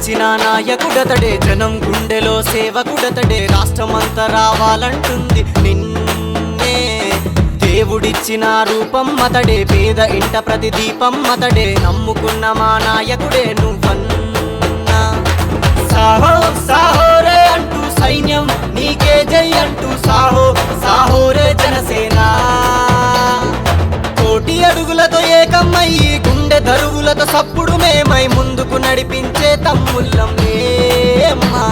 మెచ్చిన నాయకుడతడే, జనం గుండెలో సేవకుడతడే, రాష్ట్రమంతా రావాలంటుంది నిన్నే. దేవుడిచ్చిన రూపం అతడే, పేద ఇంట ప్రతి దీపం అతడే, నమ్ముకున్న మా నాయకుడే నువ్వన్నా. సాహో సాహోరే అంటూ సైన్యం నీకే జై అంటూ సాహో సాహోరే జనసేన. కోటి అడుగులతో ఏకమయ్యి గుండె దరువులతో సప్పుడు మేమై ముందుకు నడిపించే తమ్ముళ్ళం లేమ్మా.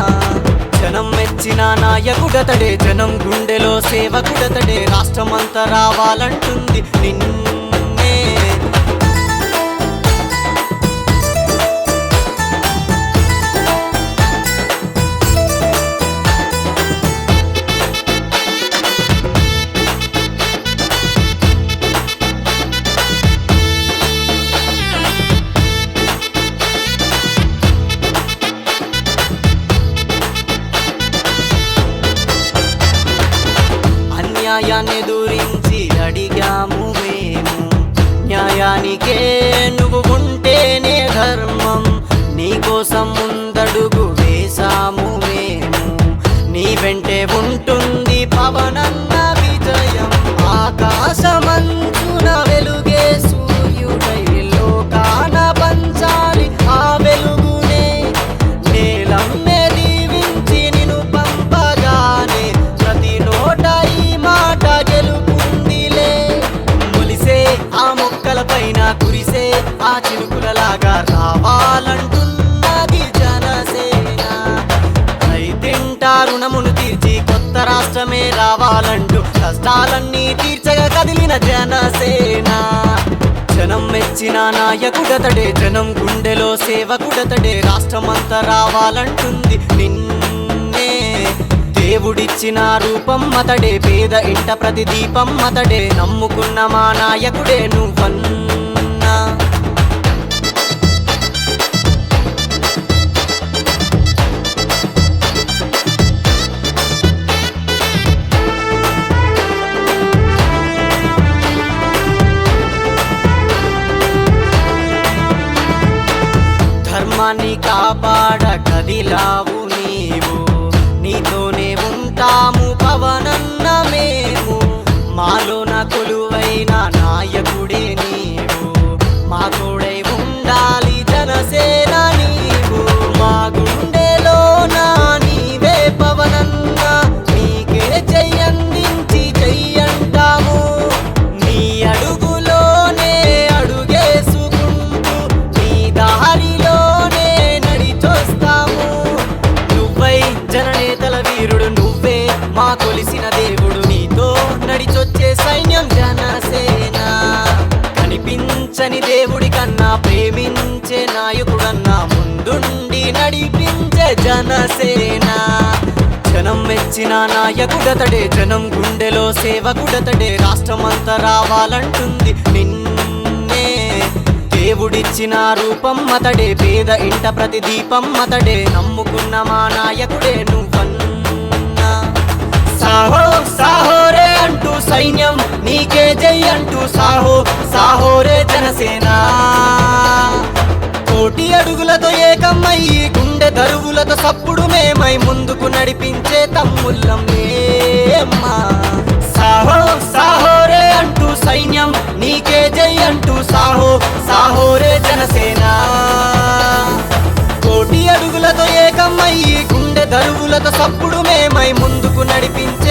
జనం మెచ్చిన నాయకుడతడే, జనం గుండెలో సేవకుడతడే, రాష్ట్రమంతా రావాలంటుంది నిన్నే. న్యాయాన్ని ఎదురించి అడిగాము మేము, న్యాయానికే నువ్వు ఉంటేనే ధర్మం, నీకోసం ముందడుగు వేశాము మేము, నీ వెంటే ఉంటుంది పవనన్న విజయం. ఆకాశమంచున వెలుగే సూర్యుడై లోకాన పంచాలి ఆ వెలుగునే, నేలమ్మే దీవించి నిన్ను పంపగానే ప్రతి నోట ఈ మాట గెలుపుందిలే. మొలిసే ఆ మొక్కల పైన కురిసే ఆ చినుకులలాగా రావాలంటున్నది జనసేన. రైతింట రుణమును తీర్చి కొత్త రాష్ట్రమే రావాలంటూ కష్టాలన్నీ తీర్చగా కదిలిన జనసేన. జనం మెచ్చిన నాయకుడతడే, జనం గుండెలో సేవకుడతడే, రాష్ట్రమంతా రావాలంటుంది నిన్నే. దేవుడిచ్చిన రూపం అతడే, పేద ఇంట ప్రతి దీపం అతడే, నమ్ముకున్న మా నాయకుడే నువ్వన్నా. ధర్మాన్ని కాపాడ కదిలావు నీవు, నీతోనే ఉంటాము పవనన్న మేము, మాలోన కొలువైన నాయకుడే నీవు, మా తోడై ఉండాలి జనసేన నీవు. మా గుండెలోన నీవే పవనన్న, నీకే చెయ్యందించి చెయ్యంటాము, నీ అడుగులోనే అడుగేసుకుంటూ నీ దారిలోనే నడిచొస్తాము. నువ్వై జననేతల వీరుడు, నువ్వే మా కొలిసిన దేవుడు, నీతో నడిచొచ్చే సైన్యం జనసేన. కనిపించని దేవుడి కన్నా ప్రేమించే నాయకుడన్నా, ముందుండి నడిపించే జనసేన. జనం మెచ్చిన నాయకుడతడే, జనం గుండెలో సేవకుడతడే, రాష్ట్రమంతా రావాలంటుంది నిన్నే. దేవుడిచ్చిన రూపం అతడే, పేద ఇంట ప్రతి దీపం అతడే, నమ్ముకున్న మా నాయకుడే నువ్వన్నా. సాహో సాహోరే అంటూ సైన్యం నీకే జై అంటూ సాహో సాహోరే జనసేన. కోటి అడుగులతో ఏకమయ్యి గుండె దరువులతో సప్పుడు మేమై ముందుకు నడిపించే తమ్ముళ్ళం లేమ్మా. సాహో సాహోరే అంటూ సైన్యం నీకే జై అంటూ సాహో సాహోరే జనసేన. కోటి అడుగులతో ఏకమయ్యి గుండె దరువులతో సప్పుడు మేమై ముందుకు నడిపించే